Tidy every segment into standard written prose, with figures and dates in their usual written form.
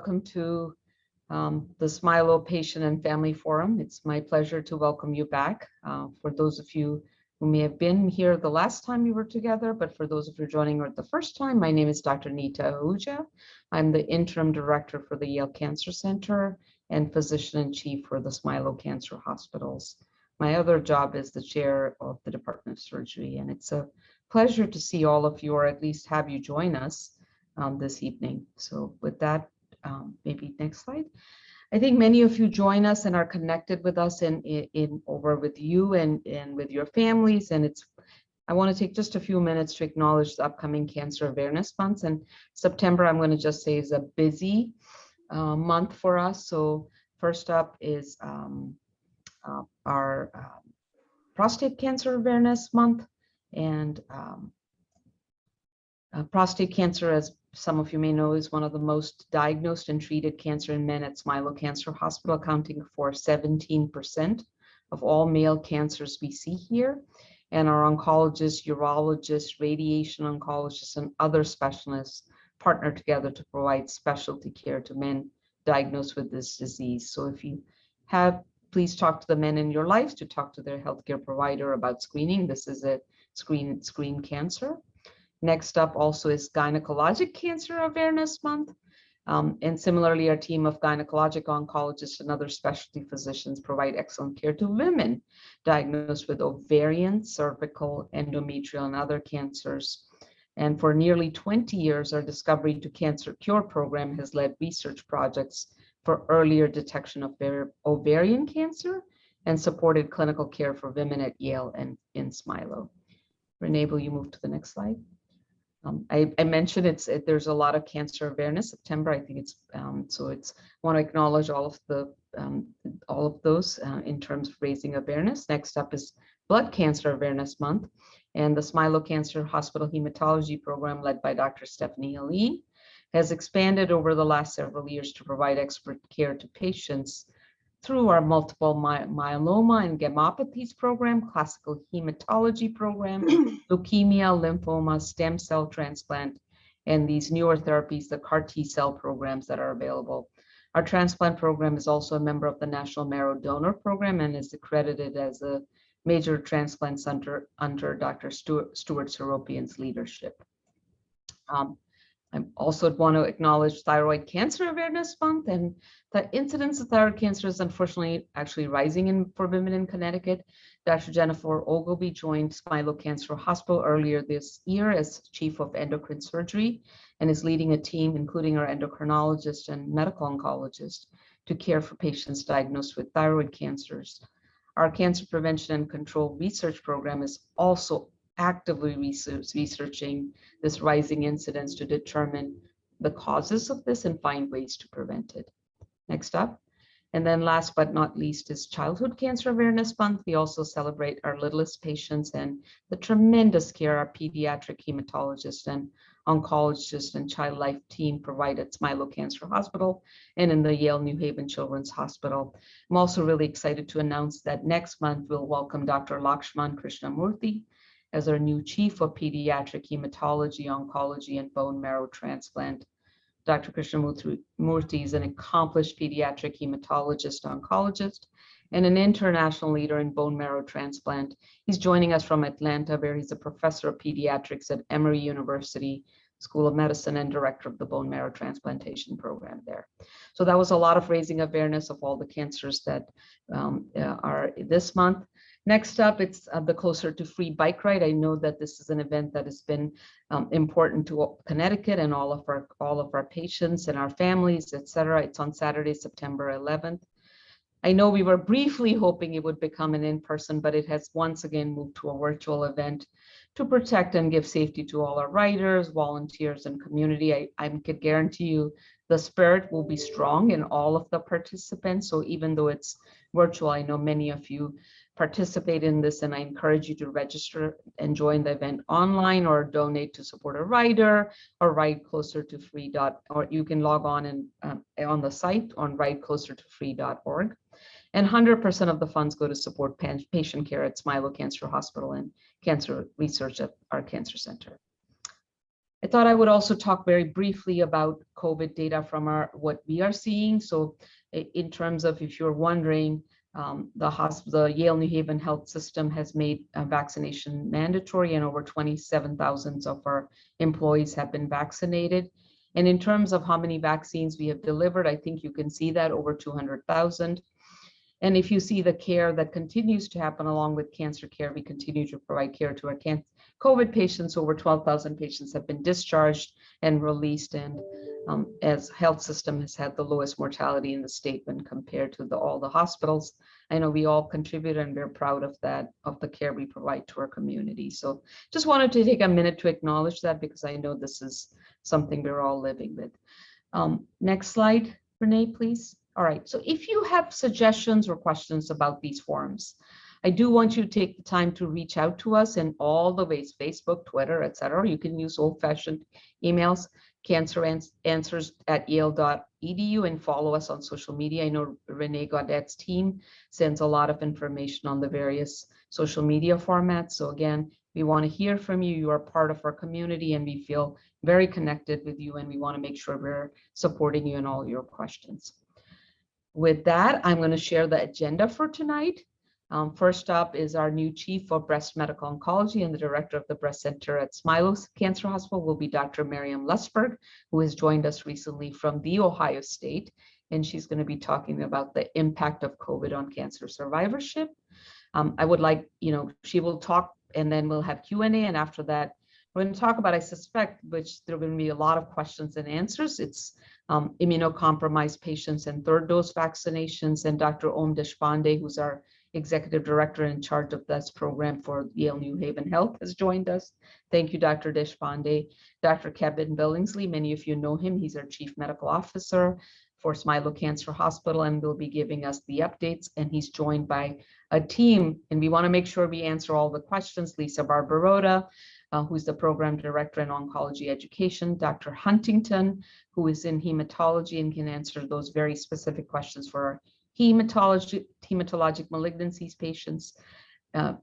welcome to the Smilow Patient and Family Forum. It's my pleasure to welcome you back. For those of you who may have been here the last time we were together, but for those of you joining the first time, my name is Dr. Nita Ahuja. I'm the Interim Director for the Yale Cancer Center and Physician-in-Chief for the Smilow Cancer Hospitals. My other job is the Chair of the Department of Surgery, and it's a pleasure to see all of you, or at least have you join us this evening. So with that, maybe next slide. I think many of you join us and are connected with us in over with you and with your families. And I want to take just a few minutes to acknowledge the upcoming Cancer Awareness Month. And September, I'm going to just say, is a busy month for us. So first up is our Prostate Cancer Awareness Month. And prostate cancer, as some of you may know, is one of the most diagnosed and treated cancer in men at Smilow Cancer Hospital, accounting for 17% of all male cancers we see here. And our oncologists, urologists, radiation oncologists, and other specialists partner together to provide specialty care to men diagnosed with this disease. So if you have, please talk to the men in your lives to talk to their healthcare provider about screening. This is a screen cancer. Next up also is Gynecologic Cancer Awareness Month. And similarly, our team of gynecologic oncologists and other specialty physicians provide excellent care to women diagnosed with ovarian, cervical, endometrial, and other cancers. And for nearly 20 years, our Discovery to Cancer Cure program has led research projects for earlier detection of ovarian cancer and supported clinical care for women at Yale and in Smilow. Renee, will you move to the next slide? I mentioned there's a lot of cancer awareness September. I think it's want to acknowledge all of those in terms of raising awareness. Next up is Blood Cancer Awareness Month, and the Smilow Cancer Hospital Hematology Program, led by Dr. Stephanie Aline, has expanded over the last several years to provide expert care to patients through our multiple myeloma and gammopathies program, classical hematology program, leukemia, lymphoma, stem cell transplant, and these newer therapies, the CAR T-cell programs that are available. Our transplant program is also a member of the National Marrow Donor Program and is accredited as a major transplant center under Dr. Stuart Seropian's leadership. I also want to acknowledge Thyroid Cancer Awareness Month, and the incidence of thyroid cancer is unfortunately actually rising for women in Connecticut. Dr. Jennifer Ogilvie joined Smilow Cancer Hospital earlier this year as Chief of Endocrine Surgery and is leading a team, including our endocrinologist and medical oncologist, to care for patients diagnosed with thyroid cancers. Our Cancer Prevention and Control Research Program is also actively researching this rising incidence to determine the causes of this and find ways to prevent it. Next up. And then last but not least is Childhood Cancer Awareness Month. We also celebrate our littlest patients and the tremendous care our pediatric hematologist and oncologist and child life team provide at Smilow Cancer Hospital and in the Yale New Haven Children's Hospital. I'm also really excited to announce that next month we'll welcome Dr. Lakshman Krishnamurthy as our new Chief of Pediatric Hematology, Oncology, and Bone Marrow Transplant. Dr. Krishnamurthy is an accomplished pediatric hematologist, oncologist, and an international leader in bone marrow transplant. He's joining us from Atlanta, where he's a professor of pediatrics at Emory University School of Medicine and director of the bone marrow transplantation program there. So that was a lot of raising awareness of all the cancers that are this month. Next up, it's the Closer to Free bike ride. I know that this is an event that has been important to Connecticut and all of our patients and our families, etc. It's on Saturday, September 11th. I know we were briefly hoping it would become an in-person, but it has once again moved to a virtual event to protect and give safety to all our riders, volunteers, and community. I can guarantee you the spirit will be strong in all of the participants. So even though it's virtual, I know many of you participate in this, and I encourage you to register and join the event online or donate to support a rider or ride closer to free. Or you can log on and on the site on rideclosertofree.org. And 100% of the funds go to support patient care at Smilow Cancer Hospital and cancer research at our cancer center. I thought I would also talk very briefly about COVID data from what we are seeing. So in terms of, if you're wondering, the Yale New Haven Health System has made vaccination mandatory, and over 27,000 of our employees have been vaccinated. And in terms of how many vaccines we have delivered, I think you can see that over 200,000. And if you see the care that continues to happen along with cancer care, we continue to provide care to our COVID patients. Over 12,000 patients have been discharged and released, and as health system has had the lowest mortality in the state when compared to all the hospitals. I know we all contribute, and we're proud of that, of the care we provide to our community. So just wanted to take a minute to acknowledge that, because I know this is something we're all living with. Next slide, Renee, please. All right, so if you have suggestions or questions about these forums, I do want you to take the time to reach out to us in all the ways: Facebook, Twitter, etc. You can use old-fashioned emails, canceranswers@yale.edu, and follow us on social media. I know Renee Gaudet's team sends a lot of information on the various social media formats. So again, we want to hear from you. You are part of our community, and we feel very connected with you, and we want to make sure we're supporting you in all your questions. With that, I'm going to share the agenda for tonight. First up is our new Chief of Breast Medical Oncology and the Director of the Breast Center at Smilow Cancer Hospital will be Dr. Maryam Lustberg, who has joined us recently from the Ohio State, and she's going to be talking about the impact of COVID on cancer survivorship. I would like, she will talk, and then we'll have Q&A, and after that, we're going to talk about, I suspect, which there are going to be a lot of questions and answers. It's immunocompromised patients and third dose vaccinations, and Dr. Deshpande, who's our Executive Director in charge of this program for Yale New Haven Health, has joined us. Thank you, Dr. Deshpande. Dr. Kevin Billingsley, many of you know him. He's our Chief Medical Officer for Smilow Cancer Hospital, and will be giving us the updates. And he's joined by a team, and we want to make sure we answer all the questions. Lisa Barbarotta, who's the Program Director in Oncology Education, Dr. Huntington, who is in hematology and can answer those very specific questions for our hematologic malignancies patients.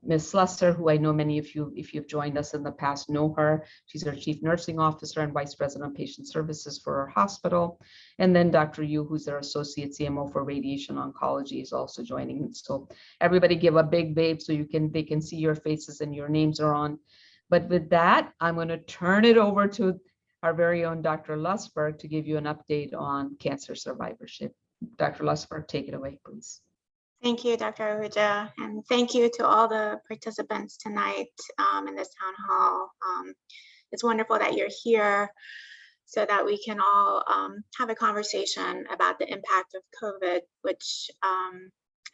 Ms. Slusser, who I know many of you, if you've joined us in the past, know her. She's our Chief Nursing Officer and Vice President of Patient Services for our hospital. And then Dr. Yu, who's our Associate CMO for Radiation Oncology, is also joining. So everybody give a big wave so they can see your faces and your names are on. But with that, I'm going to turn it over to our very own Dr. Lustberg to give you an update on cancer survivorship. Dr. Lustberg, take it away, please. Thank you, Dr. Ahuja, and thank you to all the participants tonight in this town hall. It's wonderful that you're here so that we can all have a conversation about the impact of COVID, which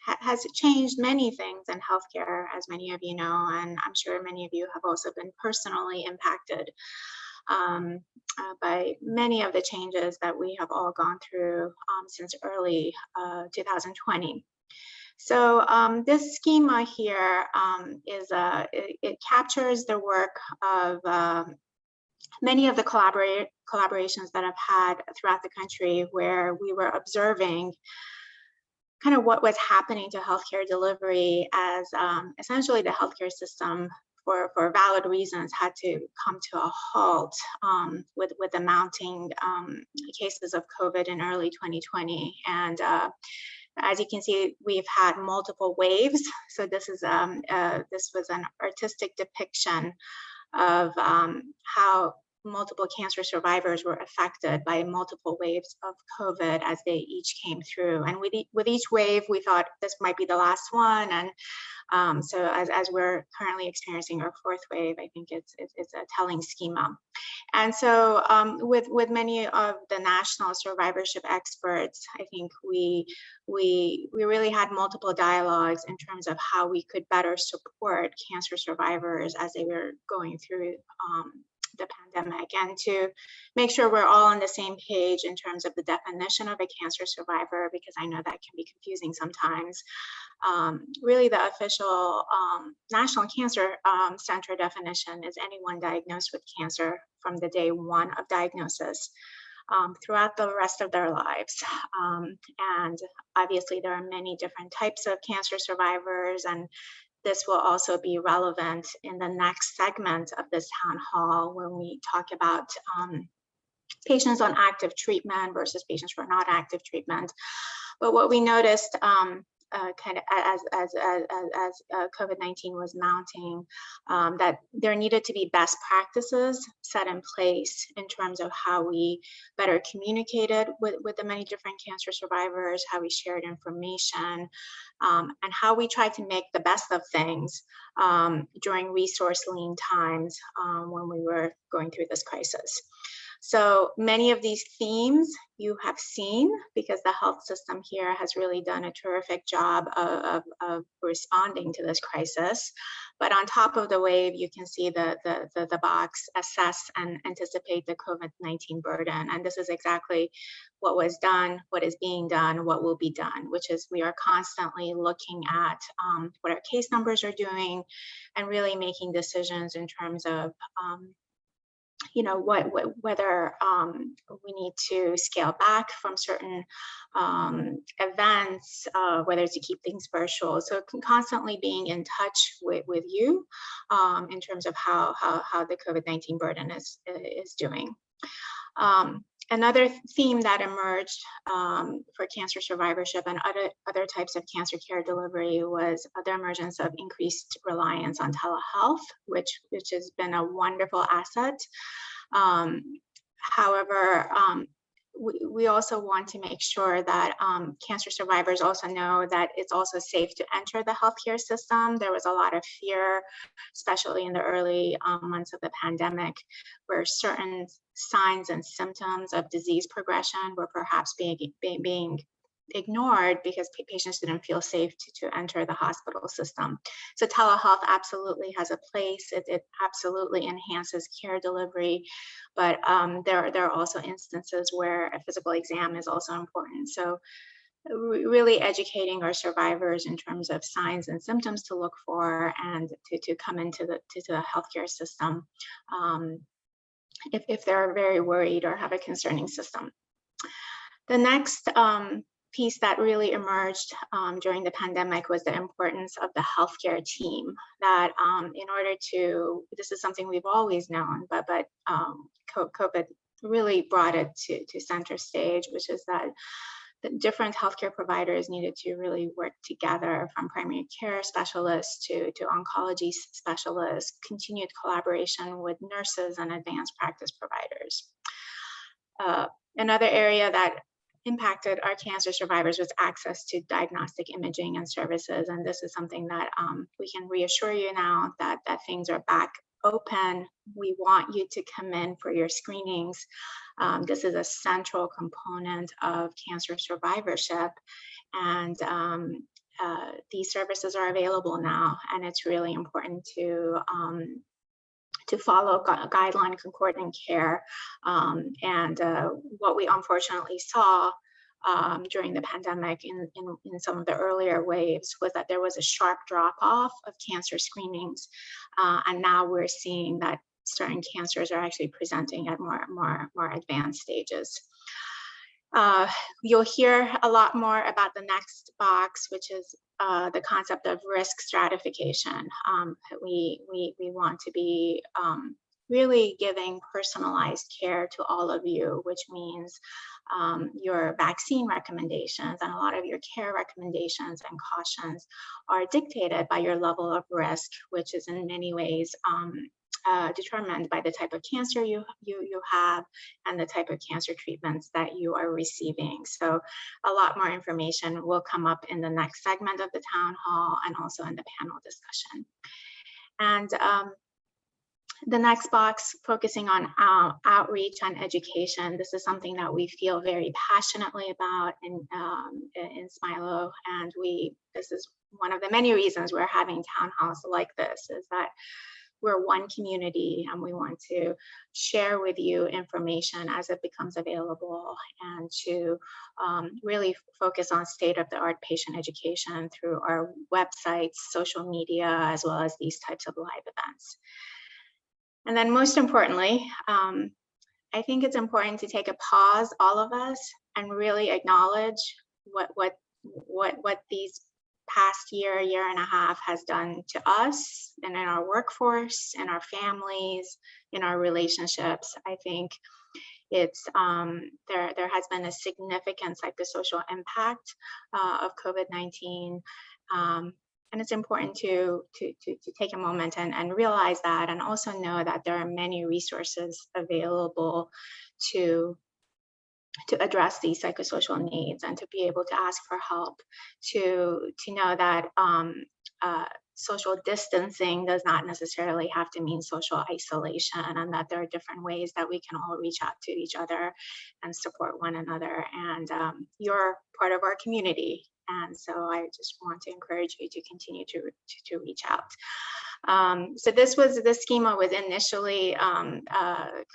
has changed many things in healthcare, as many of you know, and I'm sure many of you have also been personally impacted by many of the changes that we have all gone through since early 2020. So this schema here it captures the work of many of the collaborations that I've had throughout the country, where we were observing kind of what was happening to healthcare delivery as essentially the healthcare system, for valid reasons, had to come to a halt with the mounting cases of COVID in early 2020. And as you can see, we've had multiple waves. So this was an artistic depiction of how multiple cancer survivors were affected by multiple waves of COVID as they each came through. And with each wave, we thought this might be the last one. And so as we're currently experiencing our fourth wave, I think it's a telling schema. And so with many of the national survivorship experts, I think we really had multiple dialogues in terms of how we could better support cancer survivors as they were going through the pandemic, and to make sure we're all on the same page in terms of the definition of a cancer survivor, because I know that can be confusing sometimes. Really, the official National Cancer Center definition is anyone diagnosed with cancer from the day one of diagnosis throughout the rest of their lives. And obviously, there are many different types of cancer survivors, and this will also be relevant in the next segment of this town hall when we talk about patients on active treatment versus patients who are not active treatment. But what we noticed kind of as COVID-19 was mounting, that there needed to be best practices set in place in terms of how we better communicated with the many different cancer survivors, how we shared information, and how we tried to make the best of things during resource lean times when we were going through this crisis. So many of these themes you have seen because the health system here has really done a terrific job of responding to this crisis. But on top of the wave, you can see the box, assess and anticipate the COVID-19 burden. And this is exactly what was done, what is being done, what will be done, which is we are constantly looking at what our case numbers are doing and really making decisions in terms of you know, whether we need to scale back from certain events, whether to keep things virtual. So constantly being in touch with you in terms of how the COVID-19 burden is doing. Another theme that emerged for cancer survivorship and other types of cancer care delivery was the emergence of increased reliance on telehealth, which has been a wonderful asset. However, we also want to make sure that cancer survivors also know that it's also safe to enter the healthcare system. There was a lot of fear, especially in the early months of the pandemic, where certain signs and symptoms of disease progression were perhaps being ignored because patients didn't feel safe to enter the hospital system. So telehealth absolutely has a place. It absolutely enhances care delivery, but there are also instances where a physical exam is also important. So really educating our survivors in terms of signs and symptoms to look for and to come into the healthcare system if they're very worried or have a concerning system. The next piece that really emerged during the pandemic was the importance of the healthcare team. That in order to, this is something we've always known, but COVID really brought it to center stage, which is that the different healthcare providers needed to really work together, from primary care specialists to oncology specialists, continued collaboration with nurses and advanced practice providers. Another area that impacted our cancer survivors was access to diagnostic imaging and services. And this is something that we can reassure you now that things are back open. We want you to come in for your screenings. This is a central component of cancer survivorship. And these services are available now. And it's really important to follow guideline concordant care. And what we unfortunately saw during the pandemic in some of the earlier waves was that there was a sharp drop off of cancer screenings. And now we're seeing that certain cancers are actually presenting at more advanced stages. You'll hear a lot more about the next box, which is the concept of risk stratification. We want to be really giving personalized care to all of you, which means your vaccine recommendations and a lot of your care recommendations and cautions are dictated by your level of risk, which is in many ways determined by the type of cancer you have and the type of cancer treatments that you are receiving. So a lot more information will come up in the next segment of the town hall and also in the panel discussion. And the next box, focusing on outreach and education. This is something that we feel very passionately about in Smilow, and this is one of the many reasons we're having town halls like this, is that we're one community and we want to share with you information as it becomes available, and to really focus on state-of-the-art patient education through our websites, social media, as well as these types of live events. And then most importantly, I think it's important to take a pause, all of us, and really acknowledge what these past year and a half has done to us and in our workforce, in our families, in our relationships. I think it's there has been a significant psychosocial impact of COVID-19. And it's important to take a moment and realize that, and also know that there are many resources available to address these psychosocial needs, and to be able to ask for help, to know that social distancing does not necessarily have to mean social isolation, and that there are different ways that we can all reach out to each other and support one another. And you're part of our community. And so I just want to encourage you to continue to reach out. So this schema was initially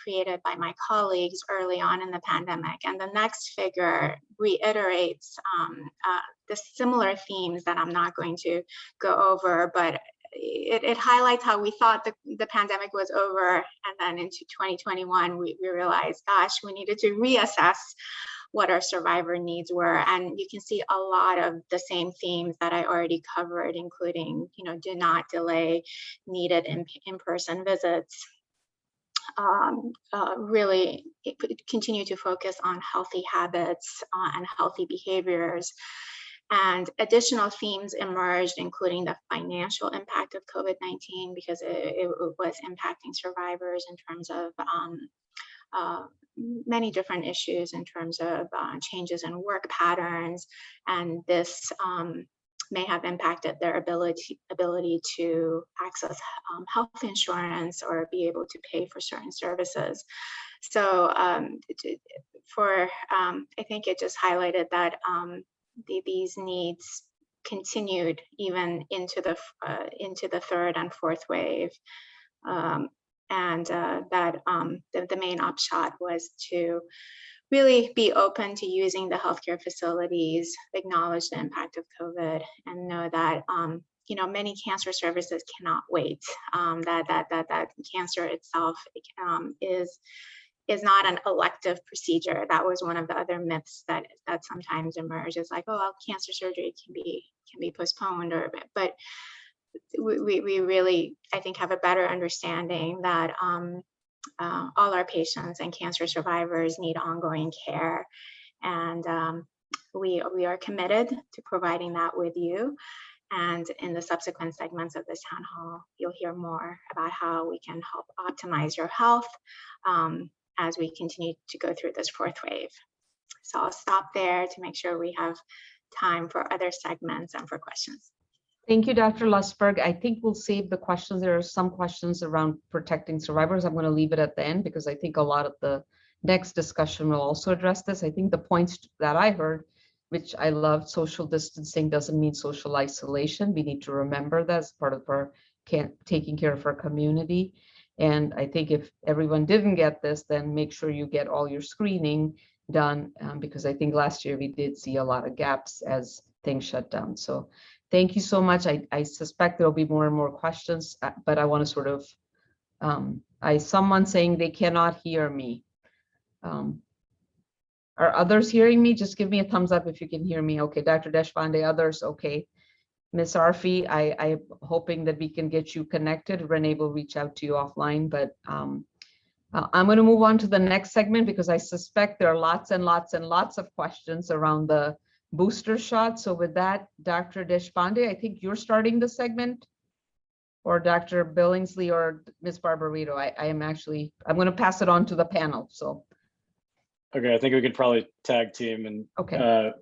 created by my colleagues early on in the pandemic. And the next figure reiterates the similar themes that I'm not going to go over, but it highlights how we thought the pandemic was over. And then into 2021, we realized, gosh, we needed to reassess what our survivor needs were. And you can see a lot of the same themes that I already covered, including, do not delay needed in-person visits. Really continue to focus on healthy habits and healthy behaviors. And additional themes emerged, including the financial impact of COVID-19, because it was impacting survivors in terms of many different issues, in terms of changes in work patterns, and this may have impacted their ability to access health insurance or be able to pay for certain services. So I think it just highlighted that these needs continued even into the third and fourth wave. And that the main upshot was to really be open to using the healthcare facilities, acknowledge the impact of COVID, and know that many cancer services cannot wait. That cancer itself is not an elective procedure. That was one of the other myths that sometimes emerge. It's like, oh, well, cancer surgery can be postponed, but we really, I think, have a better understanding that all our patients and cancer survivors need ongoing care. And we are committed to providing that with you. And in the subsequent segments of this town hall, you'll hear more about how we can help optimize your health as we continue to go through this fourth wave. So I'll stop there to make sure we have time for other segments and for questions. Thank you, Dr. Lustberg. I think we'll save the questions. There are some questions around protecting survivors. I'm going to leave it at the end because I think a lot of the next discussion will also address this. I think the points that I heard, which I loved, social distancing doesn't mean social isolation. We need to remember that as part of our taking care of our community. And I think if everyone didn't get this, then make sure you get all your screening done, because I think last year we did see a lot of gaps as things shut down. So thank you so much. I suspect there'll be more and more questions, but I want to sort of, someone saying they cannot hear me. Are others hearing me? Just give me a thumbs up if you can hear me. Okay, Dr. Deshpande, others, okay. Ms. Arfi, I'm hoping that we can get you connected. Renee will reach out to you offline, but I'm going to move on to the next segment because I suspect there are lots and lots and lots of questions around the booster shot. So with that, Dr. Deshpande, I think you're starting the segment, or Dr. Billingsley or Ms. Barbarotta. I'm going to pass it on to the panel. So. Okay, I think we could probably tag team, and okay.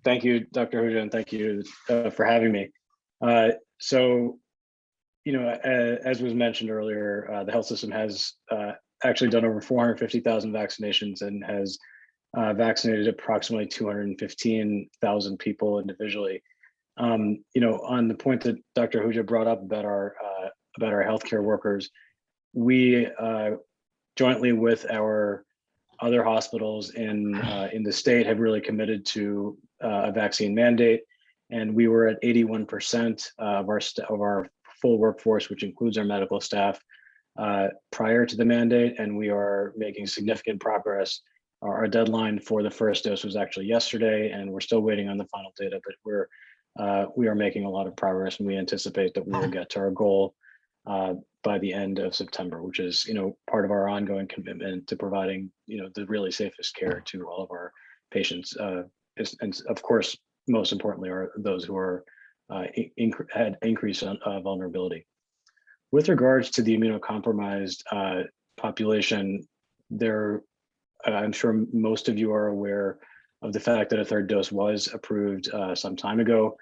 Thank you, Dr. Ahuja, and thank you for having me. So, as was mentioned earlier, the health system has actually done over 450,000 vaccinations and has vaccinated approximately 215,000 people individually. On the point that Dr. Ahuja brought up about our healthcare workers, we jointly with our other hospitals in the state have really committed to a vaccine mandate, and we were at 81% of our full workforce, which includes our medical staff, prior to the mandate, and we are making significant progress. Our deadline for the first dose was actually yesterday, and we're still waiting on the final data, but we're we are making a lot of progress, and we anticipate that we will get to our goal by the end of September, which is, part of our ongoing commitment to providing, the really safest care to all of our patients. And of course, most importantly, are those who are had increased vulnerability. With regards to the immunocompromised population, I'm sure most of you are aware of the fact that a third dose was approved some time ago.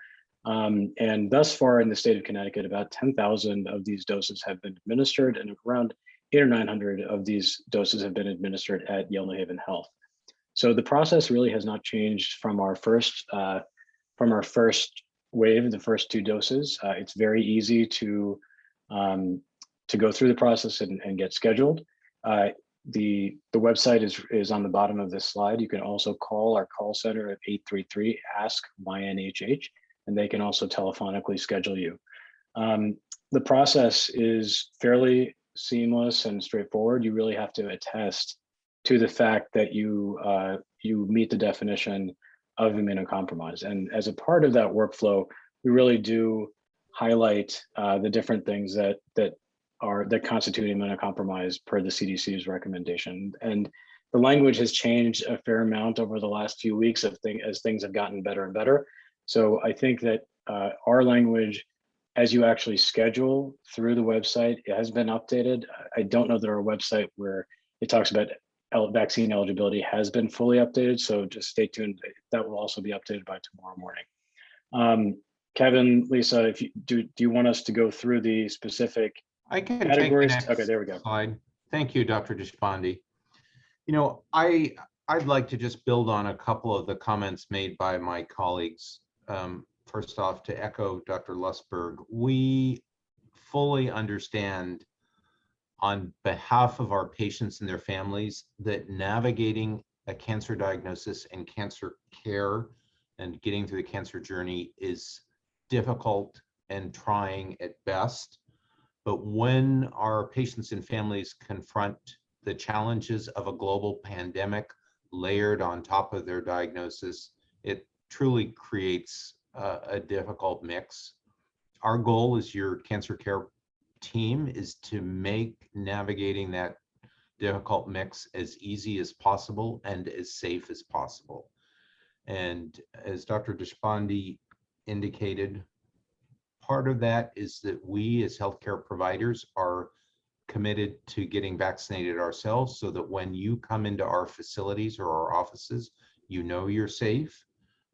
And thus far in the state of Connecticut, about 10,000 of these doses have been administered, and around 800 or 900 of these doses have been administered at Yale New Haven Health. So the process really has not changed from our first wave, the first 2 doses. It's very easy to go through the process and get scheduled. The website is on the bottom of this slide. You can also call our call center at 833-ASK-YNHH, and they can also telephonically schedule you. The process is fairly seamless and straightforward. You really have to attest to the fact that you meet the definition of immunocompromised. And as a part of that workflow, we really do highlight the different things that constitute immunocompromised per the CDC's recommendation. And the language has changed a fair amount over the last few weeks as things have gotten better and better. So I think that our language, as you actually schedule through the website, it has been updated. I don't know that our website where it talks about vaccine eligibility has been fully updated. So just stay tuned. That will also be updated by tomorrow morning. Kevin, Lisa, do you want us to go through the specific I can categories? take the next Okay, there we go. slide. Thank you, Dr. Deshpande. I'd like to just build on a couple of the comments made by my colleagues. First off, to echo Dr. Lustberg, we fully understand on behalf of our patients and their families that navigating a cancer diagnosis and cancer care and getting through the cancer journey is difficult and trying at best. But when our patients and families confront the challenges of a global pandemic layered on top of their diagnosis, it truly creates a difficult mix. Our goal as your cancer care team is to make navigating that difficult mix as easy as possible and as safe as possible. And as Dr. Deshpande indicated, part of that is that we as healthcare providers are committed to getting vaccinated ourselves so that when you come into our facilities or our offices, you're safe.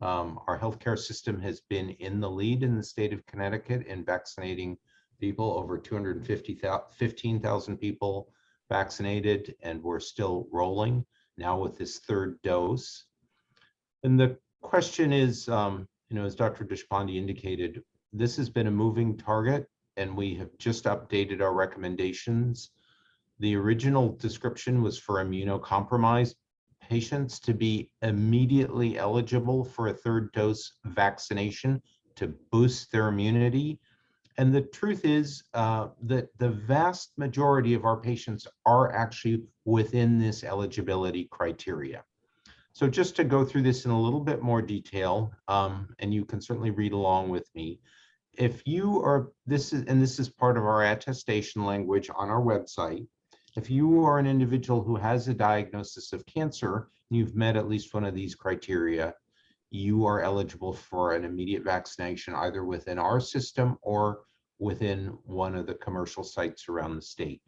Our healthcare system has been in the lead in the state of Connecticut in vaccinating people, over 215,000 people vaccinated, and we're still rolling now with this third dose. And the question is, as Dr. Deshpande indicated, this has been a moving target, and we have just updated our recommendations. The original description was for immunocompromised patients to be immediately eligible for a third dose vaccination to boost their immunity. And the truth is that the vast majority of our patients are actually within this eligibility criteria. So just to go through this in a little bit more detail, and you can certainly read along with me, if you are, this is part of our attestation language on our website, if you are an individual who has a diagnosis of cancer, and you've met at least one of these criteria, you are eligible for an immediate vaccination either within our system or within one of the commercial sites around the state,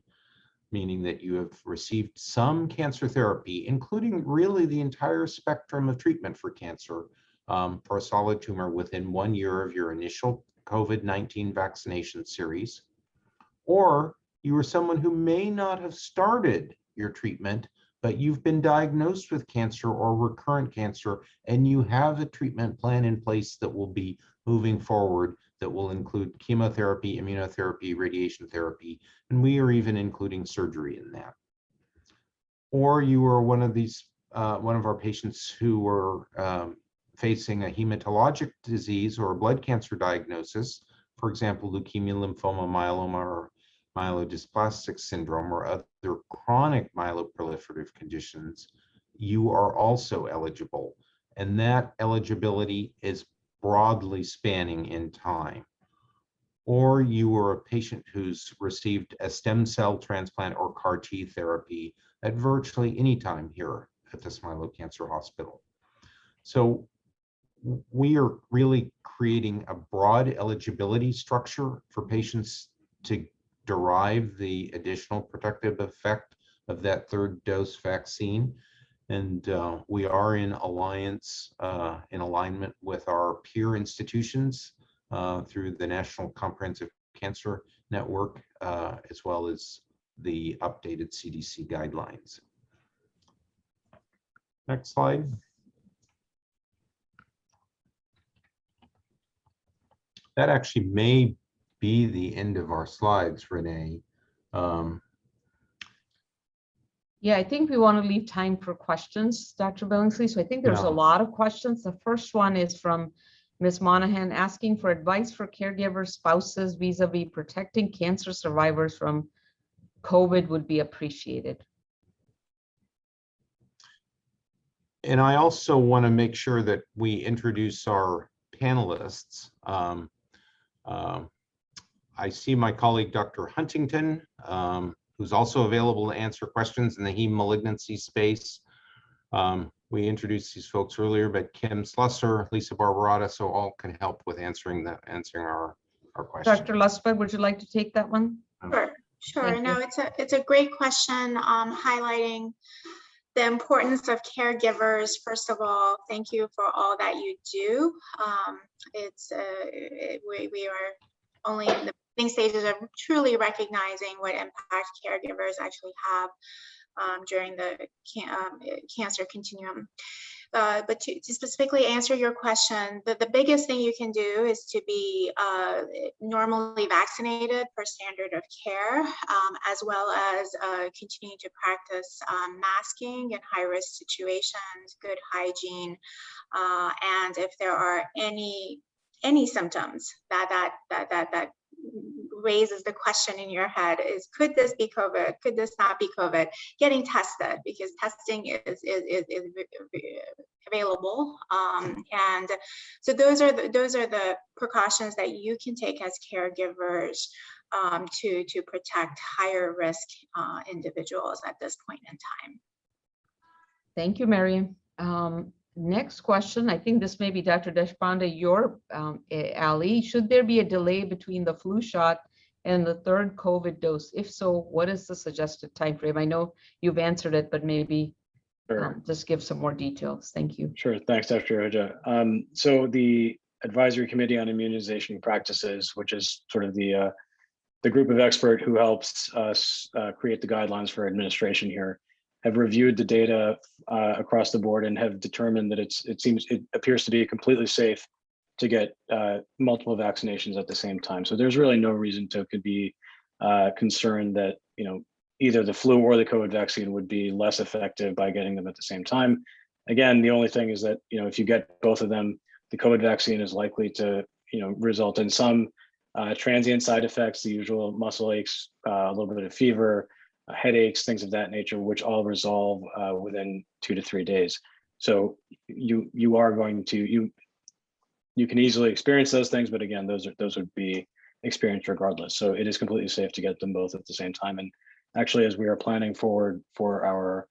meaning that you have received some cancer therapy, including really the entire spectrum of treatment for cancer for a solid tumor within 1 year of your initial COVID-19 vaccination series, or you are someone who may not have started your treatment, but you've been diagnosed with cancer or recurrent cancer, and you have a treatment plan in place that will be moving forward, that will include chemotherapy, immunotherapy, radiation therapy, and we are even including surgery in that. Or you are one of our patients who were facing a hematologic disease or a blood cancer diagnosis, for example, leukemia, lymphoma, myeloma, or myelodysplastic syndrome, or other chronic myeloproliferative conditions, you are also eligible. And that eligibility is broadly spanning in time, or you were a patient who's received a stem cell transplant or CAR T therapy at virtually any time here at the Smilow Cancer Hospital. So we are really creating a broad eligibility structure for patients to derive the additional protective effect of that third dose vaccine. And we are in alignment with our peer institutions through the National Comprehensive Cancer Network, as well as the updated CDC guidelines. Next slide. That actually may be the end of our slides, Renee. Yeah, I think we want to leave time for questions, Dr. Billingsley. So I think there's a lot of questions. The first one is from Ms. Monahan, asking for advice for caregivers, spouses, vis-a-vis protecting cancer survivors from COVID would be appreciated. And I also want to make sure that we introduce our panelists. I see my colleague, Dr. Huntington, who's also available to answer questions in the heme malignancy space. We introduced these folks earlier, but Kim Slusser, Lisa Barbarotta, so all can help with answering our questions. Dr. Lustberg, would you like to take that one? Sure. Thank No, you. it's a great question, highlighting the importance of caregivers. First of all, thank you for all that you do. We are only in the beginning stages of truly recognizing what impact caregivers actually have during the cancer continuum. But to specifically answer your question, the biggest thing you can do is to be normally vaccinated per standard of care, as well as continue to practice masking in high-risk situations, good hygiene, and if there are any symptoms that raises the question in your head is, could this be COVID? Could this not be COVID? Getting tested, because testing is available. And so those are the precautions that you can take as caregivers to protect higher risk individuals at this point in time. Thank you, Maryam. Next question, I think this may be Dr. Deshpande, your alley. Should there be a delay between the flu shot and the third COVID dose? If so, what is the suggested time frame? I know you've answered it, but maybe just give some more details. Thank you. Sure. Thanks, Dr. Ahuja. So the Advisory Committee on Immunization Practices, which is sort of the group of experts who helps us create the guidelines for administration here, have reviewed the data across the board and have determined that it appears to be completely safe to get multiple vaccinations at the same time. So there's really no reason to be concerned that either the flu or the COVID vaccine would be less effective by getting them at the same time. Again, the only thing is that if you get both of them, the COVID vaccine is likely to result in some transient side effects, the usual muscle aches, a little bit of fever, headaches, things of that nature, which all resolve within 2 to 3 days. So you are going to you can easily experience those things, but again, those would be experienced regardless. So it is completely safe to get them both at the same time. And actually, as we are planning forward for our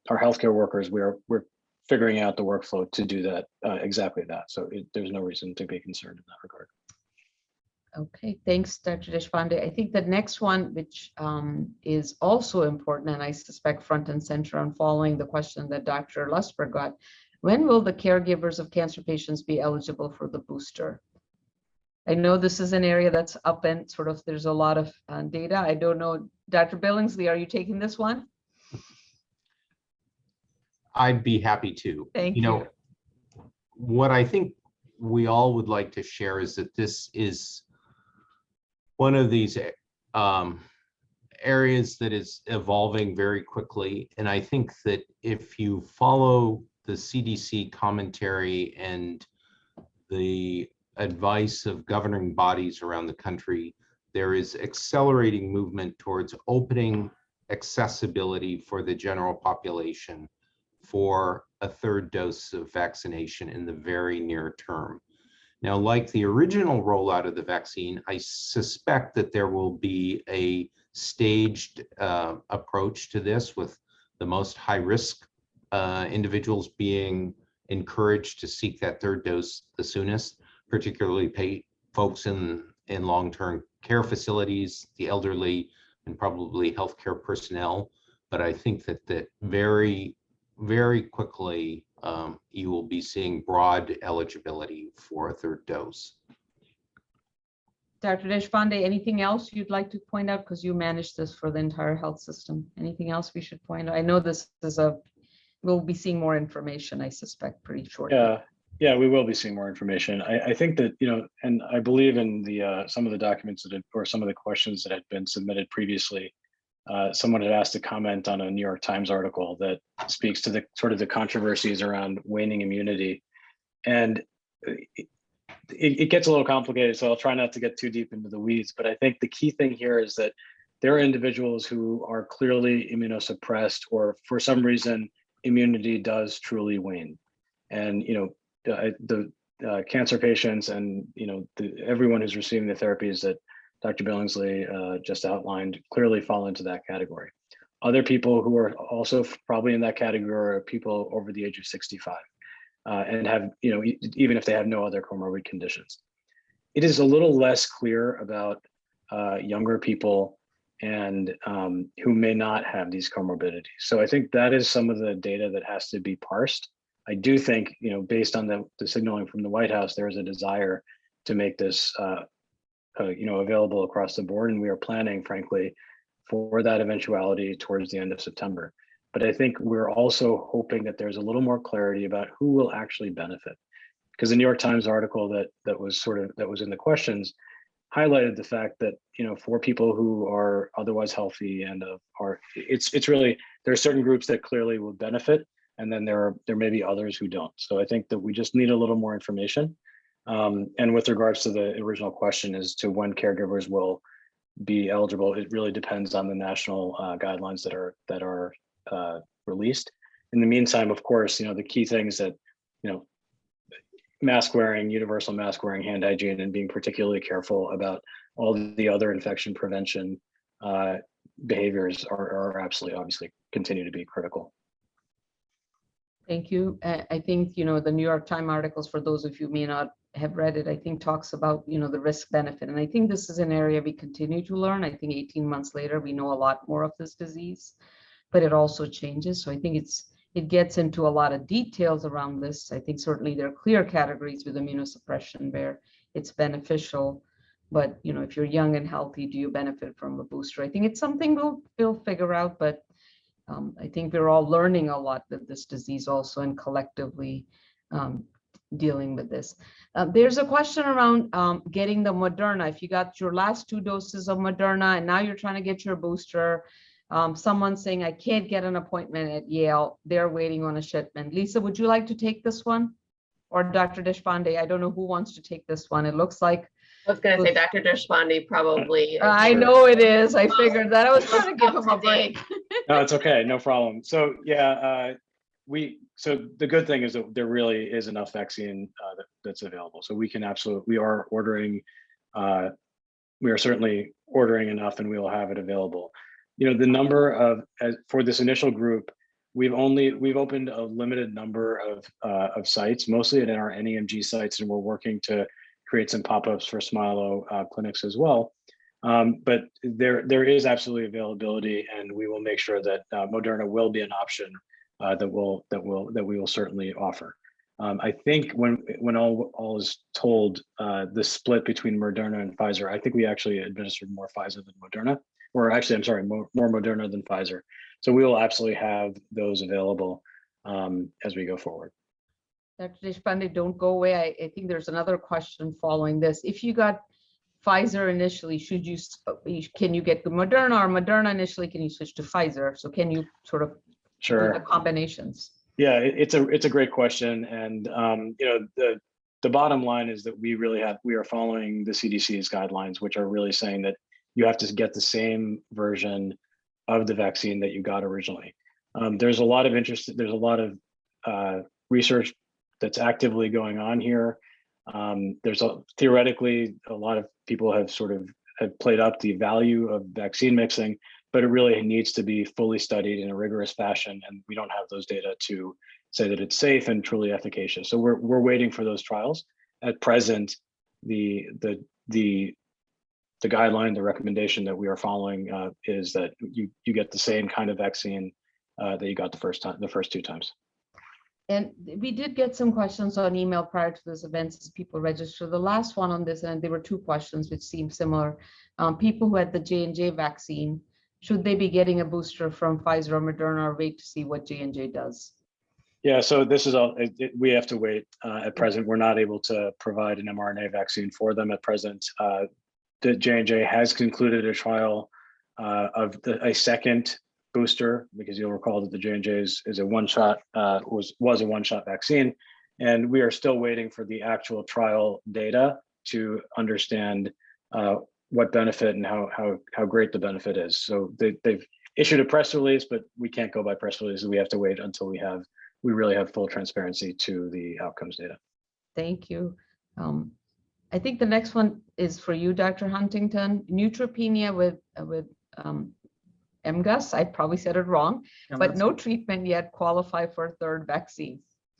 healthcare workers, we're figuring out the workflow to do that exactly that. So there's no reason to be concerned in that regard. Okay, thanks, Dr. Deshpande. I think the next one, which is also important, and I suspect front and center on following the question that Dr. Lustberg got, when will the caregivers of cancer patients be eligible for the booster? I know this is an area that's up and sort of, there's a lot of data. I don't know, Dr. Billingsley, are you taking this one? I'd be happy to. Thank you. What I think we all would like to share is that this is one of these areas that is evolving very quickly. And I think that if you follow the CDC commentary and the advice of governing bodies around the country, there is accelerating movement towards opening accessibility for the general population for a third dose of vaccination in the very near term. Now, like the original rollout of the vaccine, I suspect that there will be a staged approach to this, with the most high-risk individuals being encouraged to seek that third dose the soonest, particularly folks in long-term care facilities, the elderly, and probably healthcare personnel. But I think that very, very quickly, you will be seeing broad eligibility for a third dose. Dr. Deshpande, anything else you'd like to point out? Because you manage this for the entire health system. Anything else we should point out? I know this is we'll be seeing more information, I suspect, pretty shortly. Yeah, we will be seeing more information. I think that, and I believe in the some of the documents or some of the questions that had been submitted previously. Someone had asked to comment on a New York Times article that speaks to the sort of the controversies around waning immunity. And it gets a little complicated, so I'll try not to get too deep into the weeds, but I think the key thing here is that there are individuals who are clearly immunosuppressed, or for some reason, immunity does truly wane. And, the cancer patients and, everyone who's receiving the therapies that Dr. Billingsley just outlined clearly fall into that category. Other people who are also probably in that category are people over the age of 65 and have, even if they have no other comorbid conditions. It is a little less clear about younger people and who may not have these comorbidities. So I think that is some of the data that has to be parsed. I do think, based on the signaling from the White House, there is a desire to make this available across the board. And we are planning, frankly, for that eventuality towards the end of September. But I think we're also hoping that there's a little more clarity about who will actually benefit. Because the New York Times article that was in the questions highlighted the fact that, for people who are otherwise healthy and it's really, there are certain groups that clearly will benefit, and then there may be others who don't. So I think that we just need a little more information. And with regards to the original question as to when caregivers will be eligible, it really depends on the national guidelines that are released. In the meantime, of course, the key things that, mask wearing, universal mask wearing, hand hygiene, and being particularly careful about all the other infection prevention behaviors are absolutely, obviously, continue to be critical. Thank you. I think, the New York Times articles, for those of you who may not have read it, I think talks about, the risk benefit. And I think this is an area we continue to learn. I think 18 months later, we know a lot more of this disease, but it also changes. So I think it gets into a lot of details around this. I think certainly there are clear categories with immunosuppression where it's beneficial, but, if you're young and healthy, do you benefit from a booster? I think it's something we'll figure out, but I think we're all learning a lot with this disease also, and collectively dealing with this. There's a question around getting the Moderna. If you got your last 2 doses of Moderna and now you're trying to get your booster, someone's saying, I can't get an appointment at Yale. They're waiting on a shipment. Lisa, would you like to take this one? Or Dr. Deshpande? I don't know who wants to take this one. It looks like. I was going to say Dr. Deshpande probably. I know it is. I figured that. I was trying to give him a break. No, it's okay. No problem. So yeah, so the good thing is that there really is enough vaccine that's available. So we are ordering, we are certainly ordering enough, and we will have it available. The number for this initial group, we've opened a limited number of sites, mostly at our NEMG sites, and we're working to create some pop-ups for Smilow clinics as well. But there is absolutely availability, and we will make sure that Moderna will be an option that we will certainly offer. I think when all is told, the split between Moderna and Pfizer, I think we actually administered more Pfizer than Moderna, or actually, I'm sorry, more Moderna than Pfizer. So we will absolutely have those available as we go forward. Dr. Deshpande, don't go away. I think there's another question following this. If you got Pfizer initially, can you get the Moderna, or Moderna initially, can you switch to Pfizer? So can you sort of do the combinations? Yeah, it's a great question, and the bottom line is that we are following the CDC's guidelines, which are really saying that you have to get the same version of the vaccine that you got originally. There's a lot of interest. There's a lot of research that's actively going on here. There's theoretically, a lot of people have have played up the value of vaccine mixing, but it really needs to be fully studied in a rigorous fashion. And we don't have those data to say that it's safe and truly efficacious. So we're waiting for those trials. At present, the guideline, the recommendation that we are following is that you get the same kind of vaccine that you got the first 2 times. And we did get some questions on email prior to this event as people register. The last one on this, and there were 2 questions which seem similar. People who had the J&J vaccine, should they be getting a booster from Pfizer or Moderna, or wait to see what J&J does? Yeah, so this is all, we have to wait. At present, we're not able to provide an mRNA vaccine for them at present. The J&J has concluded a trial of a second booster, because you'll recall that the J&J is a one-shot, was a one-shot vaccine. And we are still waiting for the actual trial data to understand what benefit and how great the benefit is. So they've issued a press release, but we can't go by press releases. We have to wait until we really have full transparency to the outcomes data. Thank you. I think the next one is for you, Dr. Huntington. Neutropenia with MGUS, I probably said it wrong, but no treatment yet qualify for a 3rd vaccine.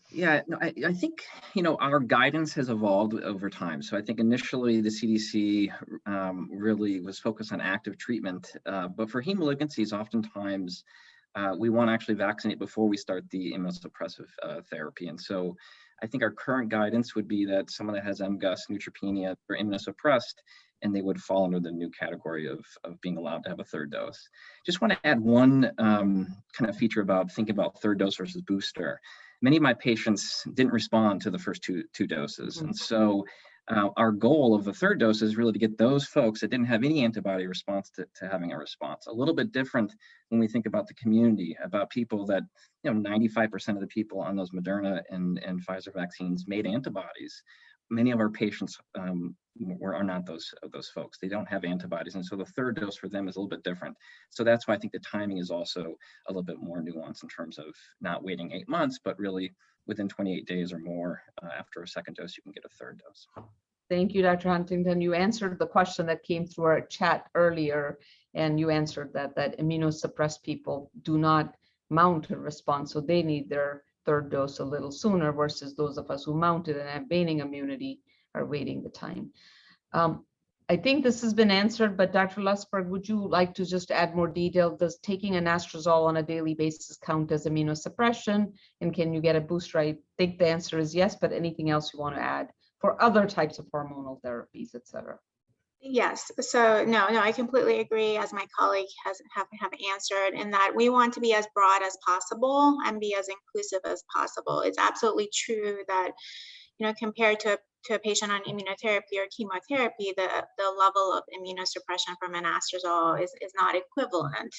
Yeah, no, I think, our guidance has evolved over time. So I think initially the CDC really was focused on active treatment, but for heme malignancies, oftentimes we want to actually vaccinate before we start the immunosuppressive therapy. And so I think our current guidance would be that someone that has MGUS, neutropenia, or immunosuppressed, and they would fall under the new category of being allowed to have a 3rd dose. Just want to add one kind of feature about thinking about 3rd dose versus booster. Many of my patients didn't respond to the first two doses. And so our goal of the 3rd dose is really to get those folks that didn't have any antibody response to having a response. A little bit different when we think about the community, about people that, 95% of the people on those Moderna and Pfizer vaccines made antibodies. Many of our patients are not those folks. They don't have antibodies. And so the 3rd dose for them is a little bit different. So that's why I think the timing is also a little bit more nuanced in terms of not waiting 8 months, but really within 28 days or more after a 2nd dose, you can get a 3rd dose. Thank you, Dr. Huntington. You answered the question that came through our chat earlier, and you answered that immunosuppressed people do not mount a response, so they need their 3rd dose a little sooner, versus those of us who mounted and have waning immunity are waiting the time. I think this has been answered, but Dr. Lustberg, would you like to just add more detail? Does taking anastrozole on a daily basis count as immunosuppression? And can you get a booster? I think the answer is yes, but anything else you want to add for other types of hormonal therapies, et cetera? Yes, so no, I completely agree, as my colleague have answered, in that we want to be as broad as possible and be as inclusive as possible. It's absolutely true that, compared to a patient on immunotherapy or chemotherapy, the level of immunosuppression from anastrozole is not equivalent.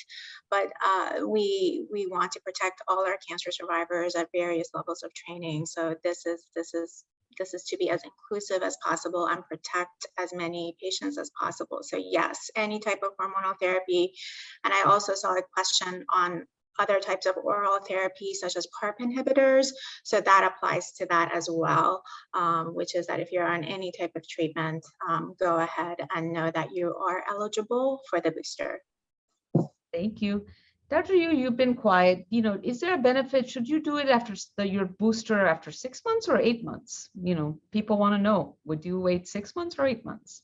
But we want to protect all our cancer survivors at various levels of training. So this is to be as inclusive as possible and protect as many patients as possible. So yes, any type of hormonal therapy. And I also saw a question on other types of oral therapy, such as PARP inhibitors. So that applies to that as well, which is that if you're on any type of treatment, go ahead and know that you are eligible for the booster. Thank you. Dr. Yu, you've been quiet. Is there a benefit? Should you do it after your booster after 6 months or 8 months? People want to know, would you wait 6 months or 8 months?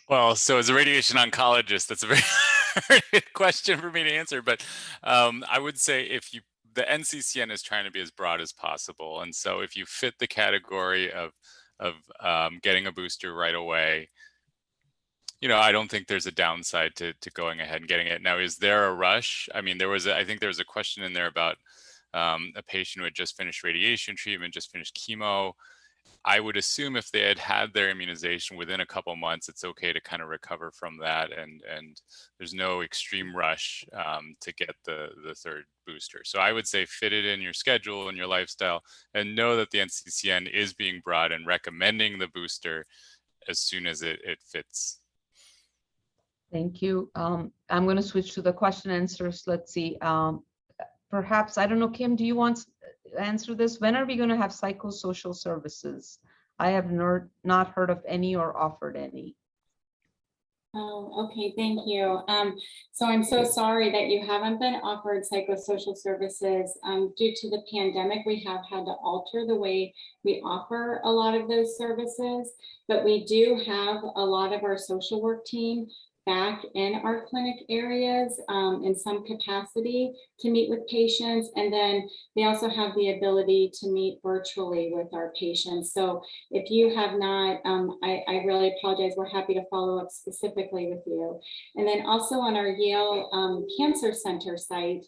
Well, so as a radiation oncologist, that's a very hard question for me to answer. But I would say the NCCN is trying to be as broad as possible. And so if you fit the category of getting a booster right away, I don't think there's a downside to going ahead and getting it. Now, is there a rush? I mean, I think there was a question in there about a patient who had just finished radiation treatment, just finished chemo. I would assume if they had had their immunization within a couple months, it's okay to kind of recover from that. And there's no extreme rush to get the 3rd booster. So I would say fit it in your schedule and your lifestyle, and know that the NCCN is being broad and recommending the booster as soon as it fits. Thank you. I'm going to switch to the question answers. Let's see. perhaps, I don't know, Kim, do you want to answer this? When are we going to have psychosocial services? I have not heard of any or offered any. Oh, okay, thank you. So I'm so sorry that you haven't been offered psychosocial services. Due to the pandemic, we have had to alter the way we offer a lot of those services, but we do have a lot of our social work team back in our clinic areas in some capacity to meet with patients. And then they also have the ability to meet virtually with our patients. So if you have not, I really apologize. We're happy to follow up specifically with you. And then also on our Yale Cancer Center site,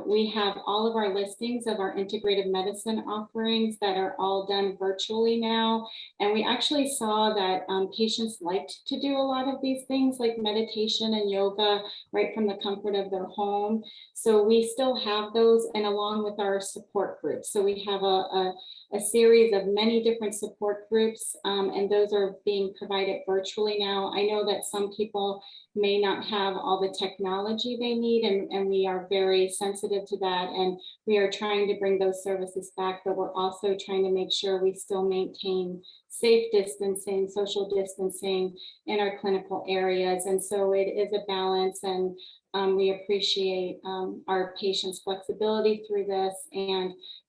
we have all of our listings of our integrative medicine offerings that are all done virtually now. And we actually saw that patients liked to do a lot of these things like meditation and yoga right from the comfort of their home. So we still have those, and along with our support groups. So we have a series of many different support groups, and those are being provided virtually now. I know that some people may not have all the technology they need, and we are very sensitive to that, and we are trying to bring those services back, but we're also trying to make sure we still maintain safe distancing, social distancing in our clinical areas. And so it is a balance, and we appreciate our patients' flexibility through this.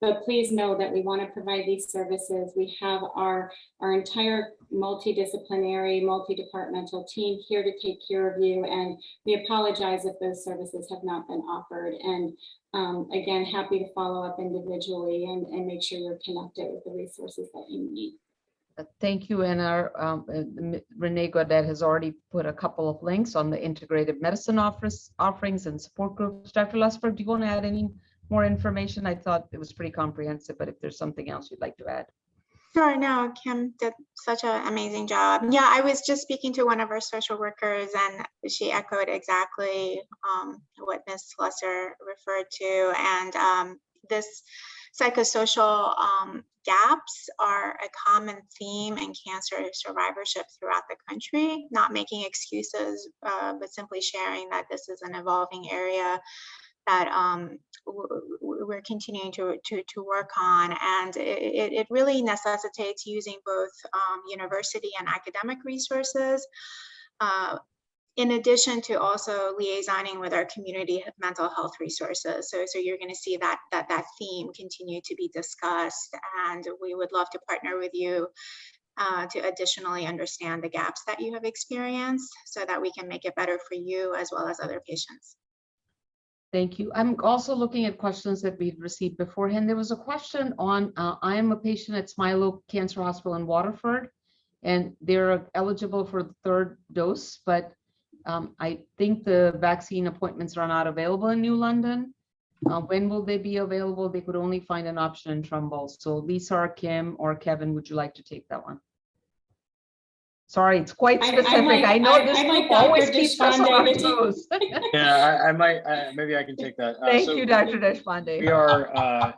But please know that we want to provide these services. We have our entire multidisciplinary, multi-departmental team here to take care of you. And we apologize if those services have not been offered. And again, happy to follow up individually and make sure you're connected with the resources that you need. Thank you. And our Renee Godet has already put a couple of links on the integrative medicine offerings and support groups. Dr. Lustberg, do you want to add any more information? I thought it was pretty comprehensive, but if there's something else you'd like to add. Sure, no, Kim did such an amazing job. Yeah, I was just speaking to one of our social workers, and she echoed exactly what Ms. Slusser referred to. And this psychosocial gaps are a common theme in cancer survivorship throughout the country, not making excuses, but simply sharing that this is an evolving area that we're continuing to work on. And it really necessitates using both university and academic resources, in addition to also liaisoning with our community mental health resources. So you're going to see that theme continue to be discussed, and we would love to partner with you to additionally understand the gaps that you have experienced so that we can make it better for you as well as other patients. Thank you. I'm also looking at questions that we've received beforehand. There was a question on, I am a patient at Smilow Cancer Hospital in Waterford, and they're eligible for the third dose, but I think the vaccine appointments are not available in New London. When will they be available? They could only find an option in Trumbull. So Lisa or Kim or Kevin, would you like to take that one? Sorry, it's quite specific. I know this group always keeps us on our toes. Yeah, I might, maybe I can take that. Thank you, Dr. Deshpande.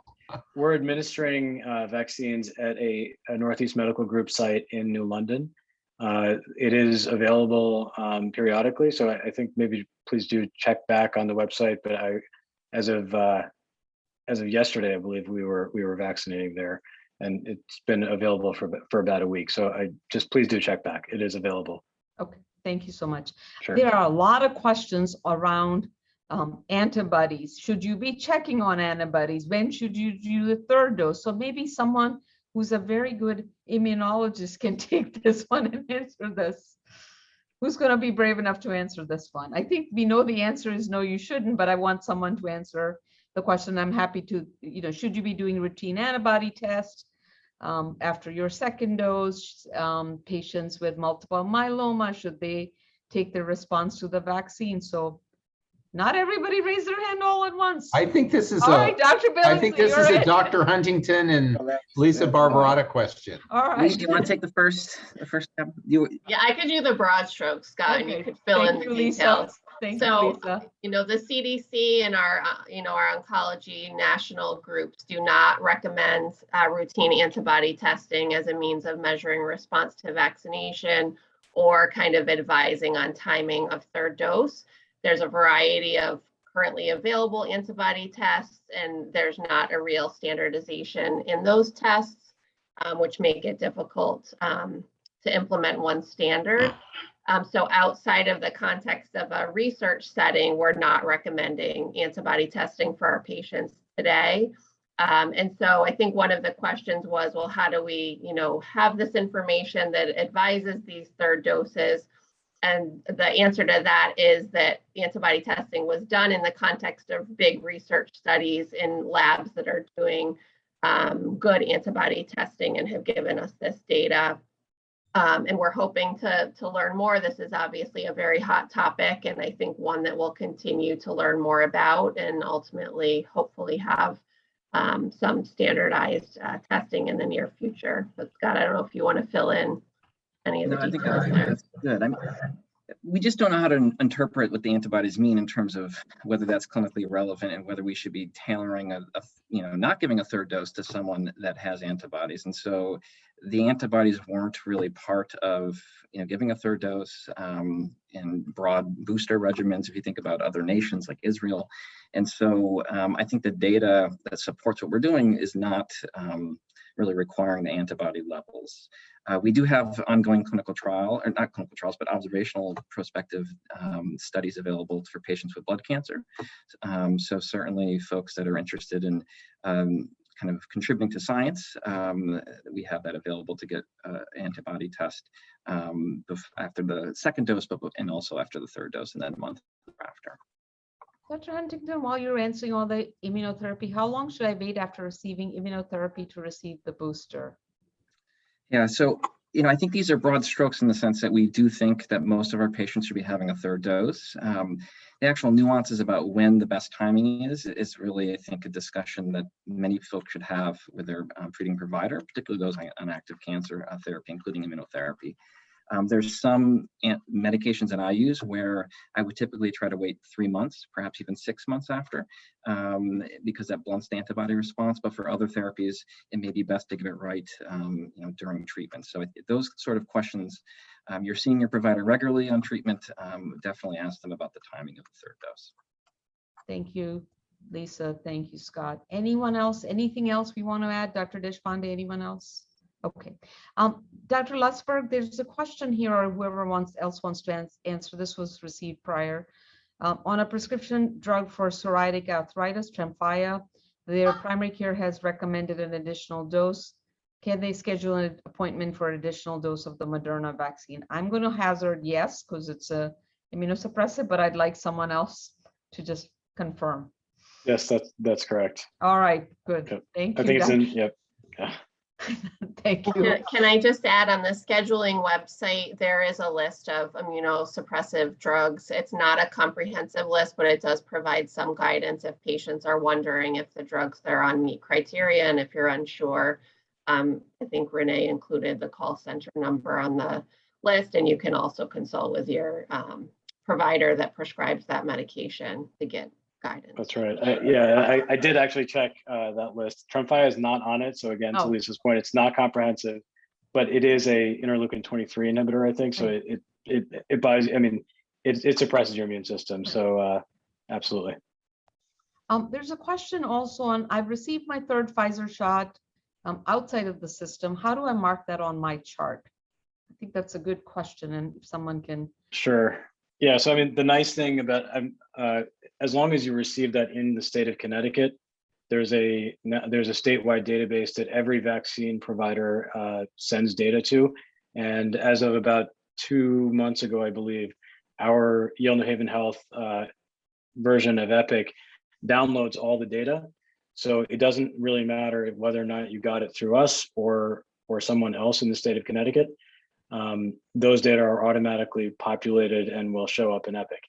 We're administering vaccines at a Northeast Medical Group site in New London. It is available periodically, so I think maybe please do check back on the website. But as of yesterday, I believe we were vaccinating there, and it's been available for about a week. So please do check back. It is available. Okay, thank you so much. Sure. There are a lot of questions around antibodies. Should you be checking on antibodies? When should you do the third dose? So maybe someone who's a very good immunologist can take this one and answer this. Who's going to be brave enough to answer this one? I think we know the answer is no, you shouldn't, but I want someone to answer the question. I'm happy to, should you be doing routine antibody tests after your second dose? Patients with multiple myeloma, should they take their response to the vaccine? So not everybody raise their hand all at once. I think this is all right, Dr. Billingsley, I think this is a Dr. Huntington and Lisa Barbarotta question. All right. Lisa, do you want to take the first step? Yeah, I could do the broad strokes, Scott, and you could fill in the details. Thank So, you, Lisa. The CDC and our oncology national groups do not recommend routine antibody testing as a means of measuring response to vaccination or kind of advising on timing of third dose. There's a variety of currently available antibody tests, and there's not a real standardization in those tests, which make it difficult to implement one standard. So outside of the context of a research setting, we're not recommending antibody testing for our patients today. And so I think one of the questions was, well, how do we, have this information that advises these third doses? And the answer to that is that antibody testing was done in the context of big research studies in labs that are doing good antibody testing and have given us this data. And we're hoping to learn more. This is obviously a very hot topic, and I think one that we'll continue to learn more about and ultimately hopefully have some standardized testing in the near future. But Scott, I don't know if you want to fill in any of the details there. That's good. We just don't know how to interpret what the antibodies mean in terms of whether that's clinically relevant and whether we should be tailoring not giving a third dose to someone that has antibodies. And so the antibodies weren't really part of, giving a third dose in broad booster regimens, if you think about other nations like Israel. And so I think the data that supports what we're doing is not really requiring the antibody levels. We do have ongoing clinical trial, or not clinical trials, but observational prospective studies available for patients with blood cancer. So certainly folks that are interested in kind of contributing to science, we have that available to get antibody test after the second dose, and also after the third dose, and then a month after. Dr. Huntington, while you're answering all the immunotherapy, how long should I wait after receiving immunotherapy to receive the booster? Yeah, so I think these are broad strokes in the sense that we do think that most of our patients should be having a third dose. The actual nuances about when the best timing is really, I think, a discussion that many folks should have with their treating provider, particularly those on active cancer therapy, including immunotherapy. There's some medications that I use where I would typically try to wait 3 months, perhaps even 6 months after, because that blunts the antibody response. But for other therapies, it may be best to give it right, during treatment. So those sort of questions, you're seeing your provider regularly on treatment, definitely ask them about the timing of the third dose. Thank you, Lisa. Thank you, Scott. Anyone else? Anything else we want to add? Dr. Deshpande, anyone else? Okay. Dr. Lustberg, there's a question here, or whoever else wants to answer. This was received prior. On a prescription drug for psoriatic arthritis, Tremfya, their primary care has recommended an additional dose. Can they schedule an appointment for an additional dose of the Moderna vaccine? I'm going to hazard yes, because it's a immunosuppressive, but I'd like someone else to just confirm. Yes, that's correct. All right, good. Yep. Thank you. I think it's in, yep. Yeah. Thank you. Can I just add, on the scheduling website, there is a list of immunosuppressive drugs. It's not a comprehensive list, but it does provide some guidance if patients are wondering if the drugs they're on meet criteria, and if you're unsure. I think Renee included the call center number on the list, and you can also consult with your provider that prescribes that medication to get guidance. That's right. I did actually check that list. Tremfya is not on it. So again, to Lisa's point, it's not comprehensive, but it is a interleukin 23 inhibitor, I think. So it buys, it suppresses your immune system. So absolutely. There's a question also on, I've received my third Pfizer shot outside of the system. How do I mark that on my chart? I think that's a good question, and if someone can. Sure. Yeah, so the nice thing about as long as you receive that in the state of Connecticut, there's a statewide database that every vaccine provider sends data to. And as of about 2 months ago, I believe, our Yale New Haven Health version of Epic downloads all the data. So it doesn't really matter whether or not you got it through us or someone else in the state of Connecticut. Those data are automatically populated and will show up in Epic.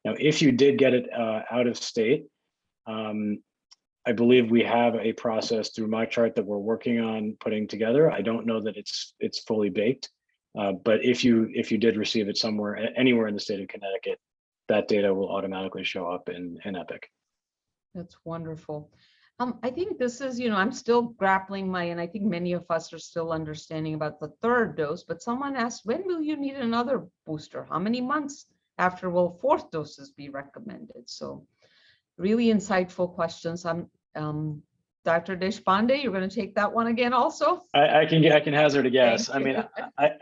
Now, if you did get it out of state, I believe we have a process through my chart that we're working on putting together. I don't know that it's fully baked, but if you did receive it anywhere in the state of Connecticut, that data will automatically show up in Epic. That's wonderful. I think this is, I'm still grappling and I think many of us are still understanding about the third dose, but someone asked, when will you need another booster? How many months after will fourth doses be recommended? So really insightful questions. Dr. Deshpande, you're going to take that one again also? I can hazard a guess. I Thank mean,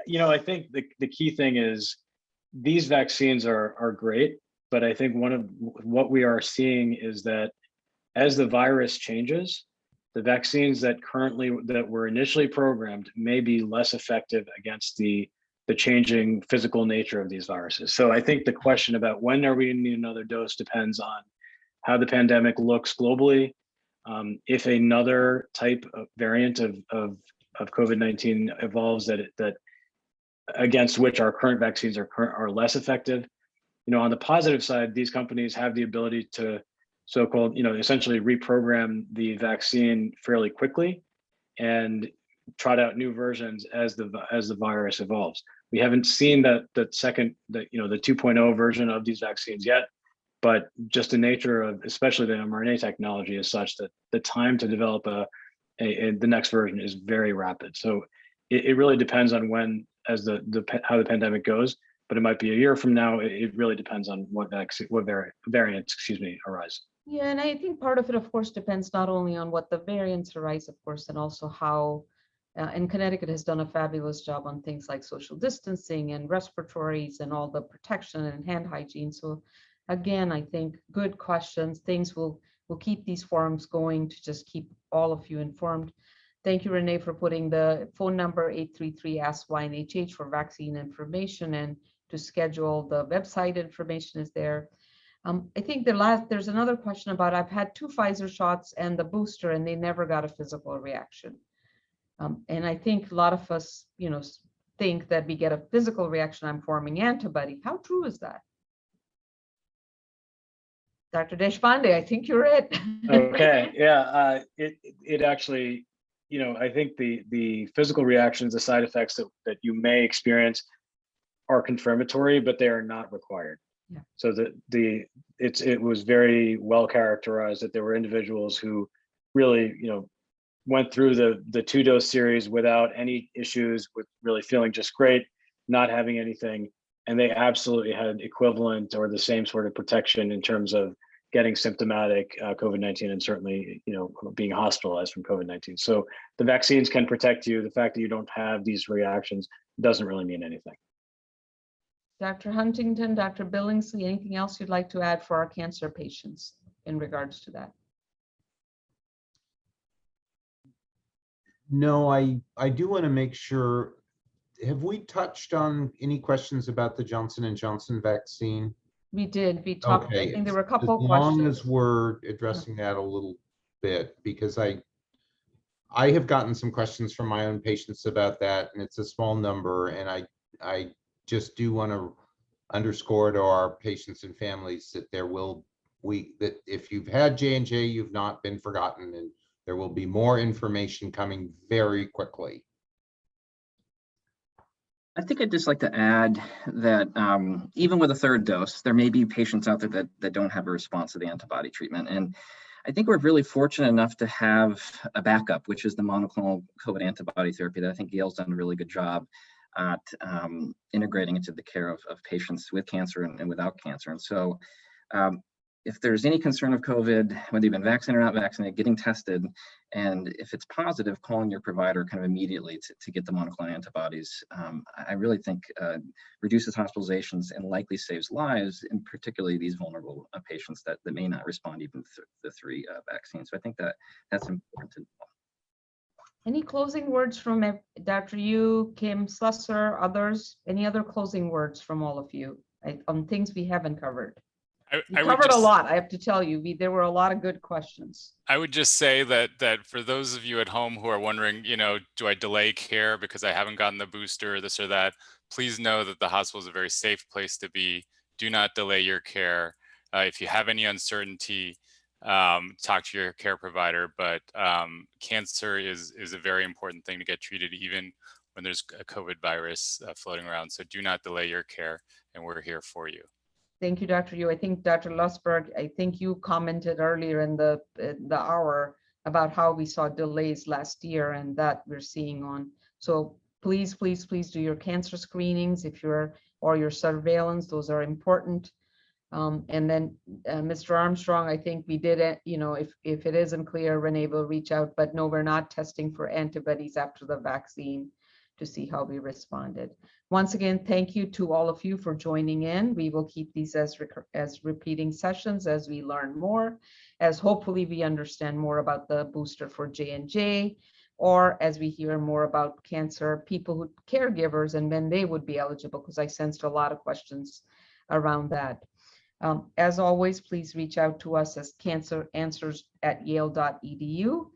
you. I think the key thing is these vaccines are great, but I think one of what we are seeing is that as the virus changes, the vaccines that were initially programmed may be less effective against the changing physical nature of these viruses. So I think the question about when are we going to need another dose depends on how the pandemic looks globally. If another type of variant of COVID-19 evolves that against which our current vaccines are less effective, on the positive side, these companies have the ability to so-called, essentially reprogram the vaccine fairly quickly and trot out new versions as the virus evolves. We haven't seen the 2.0 version of these vaccines yet, but just the nature of especially the mRNA technology is such that the time to develop the next version is very rapid. So it really depends on when, as how the pandemic goes, but it might be a year from now. It really depends on what variants, arise. Yeah, and I think part of it, of course, depends not only on what the variants arise, of course, and also how, and Connecticut has done a fabulous job on things like social distancing and respiratories and all the protection and hand hygiene. So again, I think good questions. We'll keep these forums going to just keep all of you informed. Thank you, Renee, for putting the phone number 833-ASK-YNHH for vaccine information, and to schedule. The website information is there. I think there's another question about, I've had 2 Pfizer shots and the booster, and they never got a physical reaction. And I think a lot of us, think that we get a physical reaction, I'm forming antibody. How true is that? Dr. Deshpande, I think you're it. Okay, yeah, it actually, I think the physical reactions, the side effects that you may experience are confirmatory, but they are not required. Yeah. So it was very well characterized that there were individuals who really, went through the 2-dose series without any issues, with really feeling just great, not having anything, and they absolutely had equivalent or the same sort of protection in terms of getting symptomatic COVID-19 and certainly, being hospitalized from COVID-19. So the vaccines can protect you. The fact that you don't have these reactions doesn't really mean anything. Dr. Huntington, Dr. Billingsley, anything else you'd like to add for our cancer patients in regards to that? No, I do want to make sure, have we touched on any questions about the Johnson & Johnson vaccine? We did. We talked. Okay, I think there were a couple of as long questions. as we're addressing that a little bit, because I have gotten some questions from my own patients about that, and it's a small number, and I just do want to underscore to our patients and families that that if you've had J&J, you've not been forgotten, and there will be more information coming very quickly. I think I'd just like to add that even with a 3rd dose, there may be patients out there that don't have a response to the antibody treatment. And I think we're really fortunate enough to have a backup, which is the monoclonal COVID antibody therapy that I think Yale's done a really good job at integrating into the care of patients with cancer and without cancer. And so if there's any concern of COVID, whether you've been vaccinated or not vaccinated, getting tested, and if it's positive, calling your provider kind of immediately to get the monoclonal antibodies, I really think reduces hospitalizations and likely saves lives, and particularly these vulnerable patients that may not respond even to the 3 vaccines. So I think that's important to know. Any closing words from Dr. Yu, Kim, Slusser, others? Any other closing words from all of you on things we haven't covered? We covered a lot, I have to tell you. There were a lot of good questions. I would just say that for those of you at home who are wondering, do I delay care because I haven't gotten the booster or this or that, please know that the hospital is a very safe place to be. Do not delay your care. If you have any uncertainty, talk to your care provider, but cancer is a very important thing to get treated even when there's a COVID virus floating around. So do not delay your care, and we're here for you. Thank you, Dr. Yu. I think Dr. Lustberg, I think you commented earlier in the hour about how we saw delays last year, and that we're seeing on. So please, please, please do your cancer screenings or your surveillance. Those are important. And then Mr. Armstrong, I think we did it, if it isn't clear, Renee will reach out, but no, we're not testing for antibodies after the vaccine to see how we responded. Once again, thank you to all of you for joining in. We will keep these as repeating sessions as we learn more, as hopefully we understand more about the booster for J&J, or as we hear more about cancer, caregivers, and when they would be eligible, because I sensed a lot of questions around that. As always, please reach out to us as canceranswers@yale.edu.